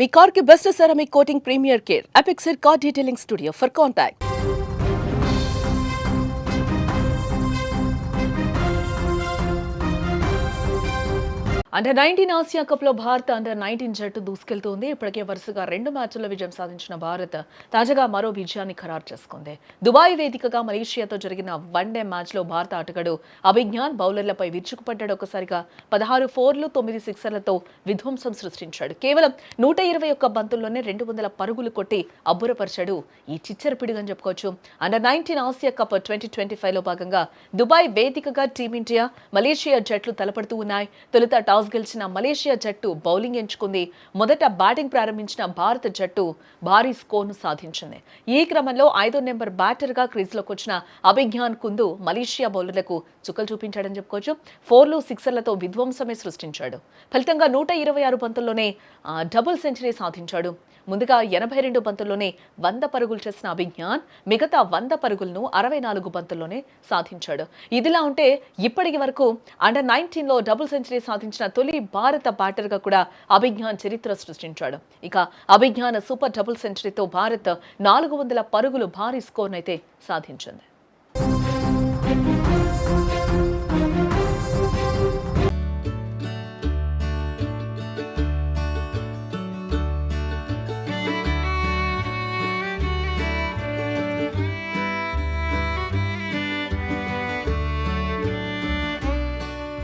మీ car కి best ceramic coating premier care Apexer car detailing studio for contact. Under nineteen Asia cup లో Bharat under-19 జట్టు దూసుకెళ్తోంది. ఇప్పటికే వరుసగా 2 మ్యాచ్ల్లో విజయం సాధించిన భారత్ తాజాగా మరో విజయాన్ని ఖరారు చేసుకుంది. దుబాయ్ వేదికగా మలేషియాతో జరిగిన వన్డే మ్యాచ్ లో భారత ఆటగాడు అభిజ్ఞాన్ బౌలర్లపై విరుచుకుపడ్డాడు. ఒకసారిగా 16 ఫోర్లు 9 సిక్సర్లతో విధ్వంసం సృష్టించాడు. కేవలం 121 బంతుల్లోనే 200 పరుగులు కొట్టి అబ్బురపరిచాడు ఈ చిచ్చరపిడుగని చెప్పుకోవచ్చు. అండర్-19 ఆసియా కప్ 2025 లో భాగంగా దుబాయ్ వేదికగా టీమిండియా మలేషియా జట్లు తలపడుతూ ఉన్నాయి. తొలుత టాస్ గెలిచిన మలేషియా జట్టు బౌలింగ్ ఎంచుకుంది. మొదట బ్యాటింగ్ ప్రారంభించిన భారత జట్టు భారీ స్కోర్ను సాధించింది. ఈ క్రమంలో 5వ నెంబర్ బ్యాటర్గా క్రీజ్లోకి వచ్చిన అభిజ్ఞాన్ కుందు మలేషియా బౌలర్లకు చుక్కలు చూపించాడని చెప్పుకోవచ్చు. ఫోర్లు సిక్సర్లతో విధ్వంసమే సృష్టించాడు. ఫలితంగా 126 బంతుల్లోనే డబుల్ సెంచరీ సాధించాడు. ముందుగా 82 బంతుల్లోనే 100 పరుగులు చేసిన అభిజ్ఞాన్ మిగతా 100 పరుగులను 64 బంతుల్లోనే సాధించాడు. ఇదిలా ఉంటే ఇప్పటి వరకు అండర్-19 లో డబుల్ సెంచరీ సాధించిన తొలి భారత బ్యాటర్గా కూడా అభిజ్ఞాన్ చరిత్ర సృష్టించాడు. ఇక అభిజ్ఞాన్ సూపర్ డబుల్ సెంచరీతో భారత్ 400 పరుగులు భారీ స్కోర్నైతే సాధించింది.